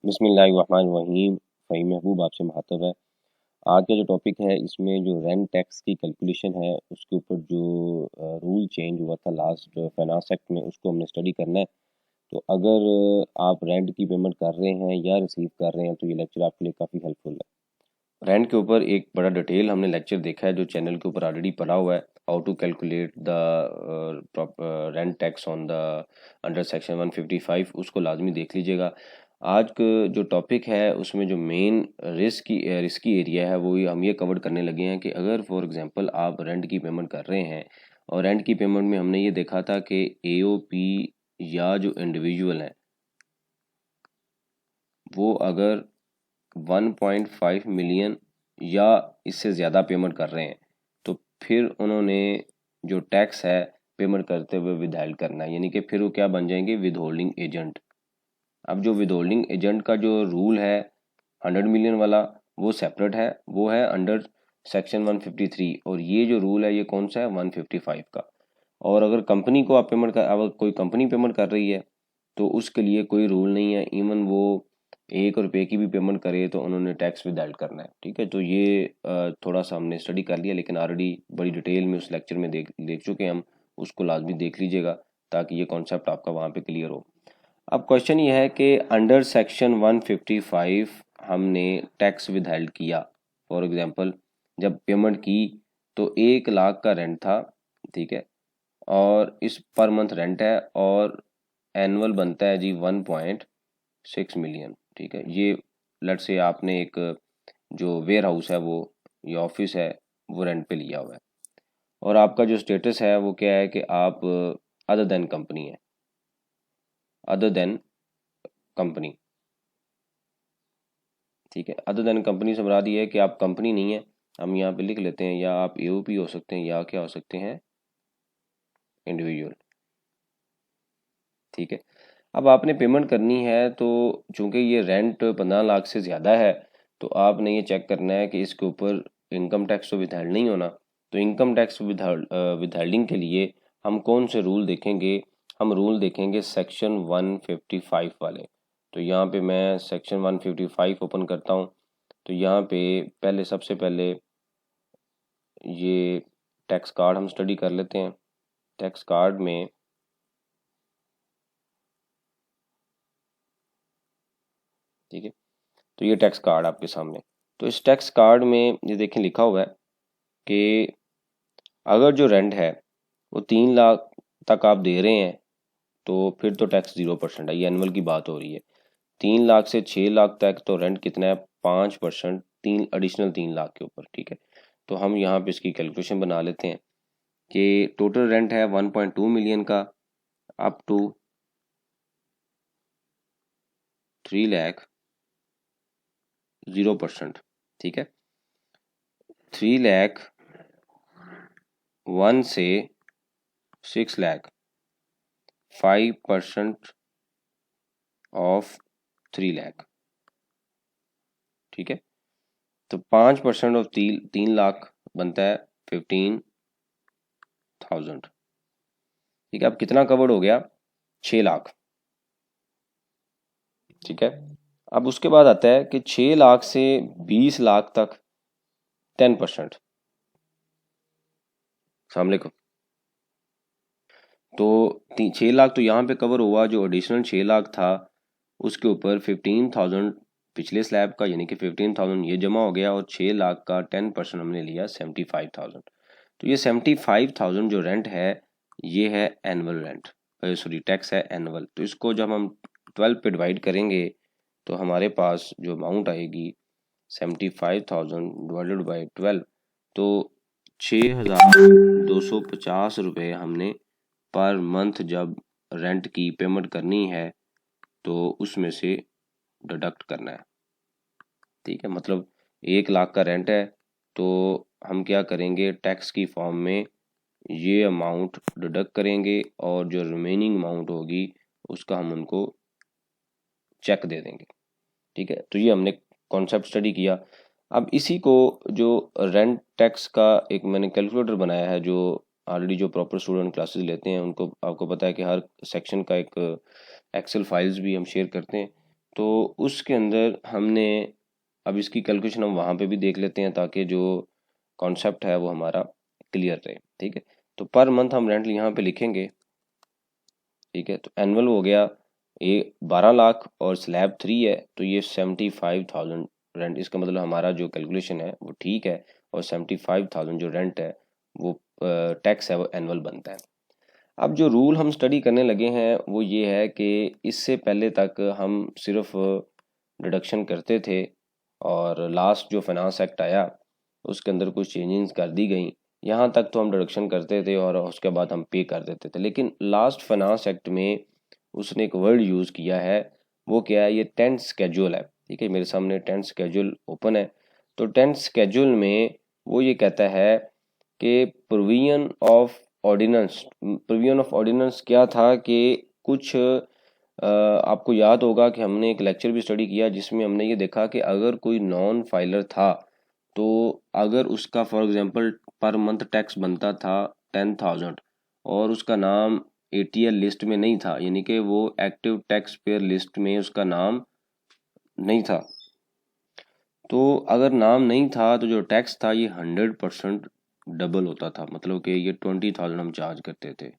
बिस्मिल्लाहिर्रहमानिर्रहीम। फ़हीम महबूब आपसे मुखातब है। आज का जो टॉपिक है इसमें जो रेंट टैक्स की कैलकुलेशन है उसके ऊपर जो रूल चेंज हुआ था लास्ट फाइनेंस एक्ट में उसको हमने स्टडी करना है। तो अगर आप रेंट की पेमेंट कर रहे हैं या रिसीव कर रहे हैं तो ये लेक्चर आपके लिए काफ़ी हेल्पफुल है। रेंट के ऊपर एक बड़ा डिटेल हमने लेक्चर देखा है जो चैनल के ऊपर ऑलरेडी पड़ा हुआ है, how to calculate the rent tax on the under section 155, उसको लाजमी देख लीजिएगा। आज का जो टॉपिक है उसमें जो मेन रिस्की एरिया है वो हम ये कवर करने लगे हैं कि अगर फॉर एग्जांपल आप रेंट की पेमेंट कर रहे हैं और रेंट की पेमेंट में हमने ये देखा था कि एओपी या जो इंडिविजुअल हैं वो अगर 1.5 मिलियन या इससे ज़्यादा पेमेंट कर रहे हैं तो फिर उन्होंने जो टैक्स है पेमेंट करते हुए विदहेल्ड करना है, यानी कि फिर वो क्या बन जाएंगे, विद होल्डिंग एजेंट। अब जो विद होल्डिंग एजेंट का जो रूल है 100 मिलियन वाला वो सेपरेट है, वो है अंडर सेक्शन 153, और ये जो रूल है ये कौन सा है, 155 का। और अगर कंपनी को आप पेमेंट कर, अगर कोई कंपनी पेमेंट कर रही है तो उसके लिए कोई रूल नहीं है, इवन वो 1 रुपये की भी पेमेंट करे तो उन्होंने टैक्स विदहेल्ड करना है। ठीक है, तो ये थोड़ा सा हमने स्टडी कर लिया, लेकिन ऑलरेडी बड़ी डिटेल में उस लेक्चर में देख चुके हैं हम, उसको लाजमी देख लीजिएगा ताकि ये कॉन्सेप्ट आपका वहाँ पे क्लियर हो। अब क्वेश्चन ये है कि अंडर सेक्शन 155 हमने टैक्स विदहेल्ड किया। फॉर एग्जांपल जब पेमेंट की तो 1 लाख का रेंट था, ठीक है, और इस पर मंथ रेंट है और एनुअल बनता है जी 1.6 मिलियन। ठीक है, ये लेट से आपने एक जो वेयर हाउस है वो ये ऑफिस है वो रेंट पे लिया हुआ है, और आपका जो स्टेटस है वो क्या है कि आप अदर देन कंपनी है, अदर देन कंपनी। ठीक है, अदर देन कंपनी से मुराद ये है कि आप कंपनी नहीं है, हम यहाँ पे लिख लेते हैं, या आप एओपी हो सकते हैं या क्या हो सकते हैं, इंडिविजुअल। ठीक है, अब आपने पेमेंट करनी है तो चूंकि ये रेंट 15 लाख से ज़्यादा है तो आपने ये चेक करना है कि इसके ऊपर इनकम टैक्स तो विदहेल्ड नहीं होना। तो इनकम टैक्स विदहेल्डिंग के लिए हम कौन से रूल देखेंगे, हम रूल देखेंगे सेक्शन 155 वाले। तो यहाँ पे मैं सेक्शन 155 ओपन करता हूँ। तो यहाँ पे पहले सबसे पहले ये टैक्स कार्ड हम स्टडी कर लेते हैं। टैक्स कार्ड में ठीक है, तो ये टैक्स कार्ड आपके सामने। तो इस टैक्स कार्ड में ये देखें लिखा हुआ है कि अगर जो रेंट है वो 3 लाख तक आप दे रहे हैं तो फिर तो टैक्स 0% है, ये एनुअल की बात हो रही है। 3 लाख से 6 लाख तक तो रेंट कितना है, 5%, तीन एडिशनल 3 लाख के ऊपर। ठीक है, तो हम यहाँ पे इसकी कैलकुलेशन बना लेते हैं कि टोटल रेंट है 1.2 मिलियन का अप टू 3 लाख 0%। ठीक है, 3 लाख 1 से 6 लाख 5% ऑफ 3 लाख। ठीक है, तो 5% ऑफ 3 लाख बनता है 15,000। ठीक है, अब कितना कवर्ड हो गया, 6 लाख। ठीक है, अब उसके बाद आता है कि 6 लाख से 20 लाख तक 10%। सलामकुम। तो 6 लाख तो यहाँ पे कवर हुआ, जो एडिशनल 6 लाख था उसके ऊपर 15,000 पिछले स्लैब का, यानी कि 15,000 ये जमा हो गया, और 6 लाख का 10% हमने लिया 75,000। तो ये 75,000 जो रेंट है ये है एनुअल रेंट, सॉरी टैक्स है एनुअल। तो इसको जब हम 12 पे डिवाइड करेंगे तो हमारे पास जो अमाउंट आएगी 75,000 डिवाइडेड बाई 12, तो 6,250 रुपये हमने पर मंथ जब रेंट की पेमेंट करनी है तो उसमें से डिडक्ट करना है। ठीक है, मतलब 1 लाख का रेंट है तो हम क्या करेंगे, टैक्स की फॉर्म में ये अमाउंट डिडक्ट करेंगे और जो रिमेनिंग अमाउंट होगी उसका हम उनको चेक दे देंगे। ठीक है, तो ये हमने कॉन्सेप्ट स्टडी किया। अब इसी को जो रेंट टैक्स का एक मैंने कैलकुलेटर बनाया है, जो ऑलरेडी जो प्रॉपर स्टूडेंट क्लासेस लेते हैं उनको आपको पता है कि हर सेक्शन का एक एक्सेल फाइल्स भी हम शेयर करते हैं। तो उसके अंदर हमने अब इसकी कैलकुलेशन हम वहाँ पे भी देख लेते हैं ताकि जो कॉन्सेप्ट है वो हमारा क्लियर रहे। ठीक है, तो पर मंथ हम रेंट यहाँ पे लिखेंगे। ठीक है, तो एनुअल हो गया ये 12 लाख और स्लैब 3 है तो ये 75,000 रेंट। इसका मतलब हमारा जो कैलकुलेशन है वो ठीक है और 75,000 जो रेंट है वो टैक्स है वो एनुअल बनता है। अब जो रूल हम स्टडी करने लगे हैं वो ये है कि इससे पहले तक हम सिर्फ डिडक्शन करते थे और लास्ट जो फाइनेंस एक्ट आया उसके अंदर कुछ चेंजेस कर दी गई। यहाँ तक तो हम डिडक्शन करते थे और उसके बाद हम पे कर देते थे, लेकिन लास्ट फाइनेंस एक्ट में उसने एक वर्ड यूज़ किया है। वो क्या है? ये टेंथ स्केड्यूल है। ठीक है, मेरे सामने टेंथ स्केड्यूल ओपन है। तो टेंथ स्केड्यूल में वो ये कहता है कि प्रोविजन ऑफ ऑर्डिनेंस क्या था कि कुछ आपको याद होगा कि हमने एक लेक्चर भी स्टडी किया जिसमें हमने ये देखा कि अगर कोई नॉन फाइलर था तो अगर उसका for example per month tax बनता था 10,000 और उसका नाम ATL लिस्ट में नहीं था, यानी कि वो एक्टिव टैक्स पेयर लिस्ट में उसका नाम नहीं था, तो अगर नाम नहीं था तो जो टैक्स था ये 100% डबल होता था, मतलब कि ये 20,000 हम चार्ज करते थे।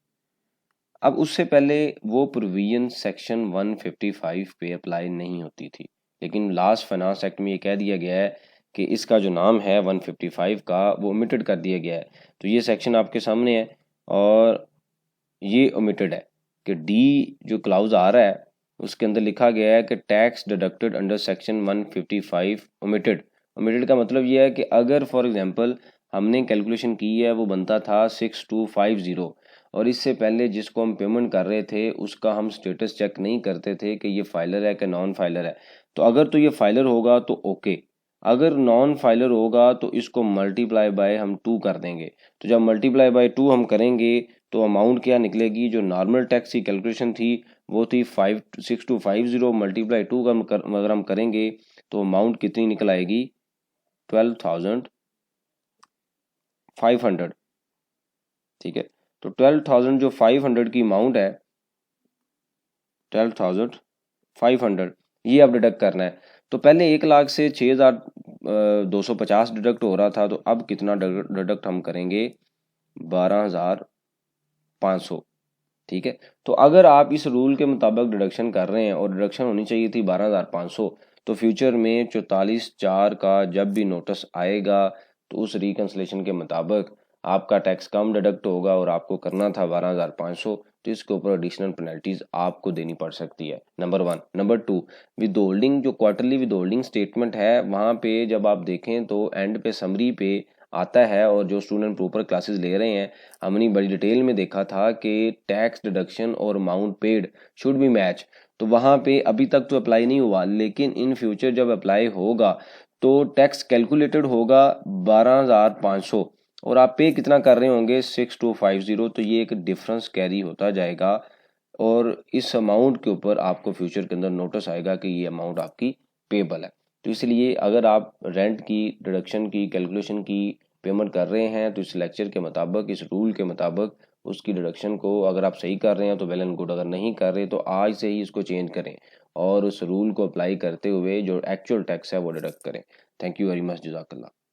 अब उससे पहले वो प्रोविजन सेक्शन 155 पे अप्लाई नहीं होती थी, लेकिन लास्ट फाइनेंस एक्ट में ये कह दिया गया है कि इसका जो नाम है 155 का वो ओमिटेड कर दिया गया है। तो ये सेक्शन आपके सामने है और ये ओमिटेड है कि डी जो क्लाउज आ रहा है उसके अंदर लिखा गया है कि tax deducted under section 155 omitted. Omitted का मतलब ये है कि अगर फॉर एग्जांपल हमने कैलकुलेशन की है वो बनता था 6250 और इससे पहले जिसको हम पेमेंट कर रहे थे उसका हम स्टेटस चेक नहीं करते थे कि ये फाइलर है कि नॉन फाइलर है। तो अगर तो ये फाइलर होगा तो ओके, अगर नॉन फाइलर होगा तो इसको मल्टीप्लाई बाय हम 2 कर देंगे। तो जब मल्टीप्लाई बाय 2 हम करेंगे तो अमाउंट क्या निकलेगी? जो नॉर्मल टैक्स की कैलकुलेशन थी वो थी 56250 मल्टीप्लाई 2 का अगर हम करेंगे तो अमाउंट कितनी निकल आएगी? 12,500। ठीक है, तो 12,000 जो 500 की अमाउंट है 12,500 ये अब डिडक्ट करना है। तो पहले 1 लाख से 6,250 डिडक्ट हो रहा था, तो अब कितना डिडक्ट हम करेंगे? 12,500। ठीक है, तो अगर आप इस रूल के मुताबिक डिडक्शन कर रहे हैं और डिडक्शन होनी चाहिए थी 12,500, तो फ्यूचर में 44/4 का जब भी नोटिस आएगा तो उस रिकन्सलेशन के मुताबिक आपका टैक्स कम डिडक्ट होगा और आपको करना था 12,500, तो इसके ऊपर एडिशनल पेनल्टीज आपको देनी पड़ सकती है। नंबर 1। नंबर 2, विद होल्डिंग जो क्वार्टरली विद होल्डिंग स्टेटमेंट है वहाँ पे जब आप देखें तो एंड पे समरी पे आता है और जो स्टूडेंट प्रॉपर क्लासेस ले रहे हैं हमने बड़ी डिटेल में देखा था कि टैक्स डिडक्शन और amount paid should be match. तो वहाँ पे अभी तक तो अप्लाई नहीं हुआ, लेकिन इन फ्यूचर जब अप्लाई होगा तो टैक्स कैलकुलेटेड होगा 12,500 और आप पे कितना कर रहे होंगे? 6250। तो ये एक डिफरेंस कैरी होता जाएगा और इस अमाउंट के ऊपर आपको फ्यूचर के अंदर नोटिस आएगा कि ये अमाउंट आपकी पेबल है। तो इसलिए अगर आप रेंट की डिडक्शन की कैलकुलेशन की पेमेंट कर रहे हैं तो इस लेक्चर के मुताबिक, इस रूल के मुताबिक उसकी डिडक्शन को अगर आप सही कर रहे हैं तो वेल एंड गुड, अगर नहीं कर रहे तो आज से ही इसको चेंज करें और उस रूल को अप्लाई करते हुए जो एक्चुअल टैक्स है वो डिडक्ट करें। थैंक यू वेरी मच, जज़ाकल्लाह।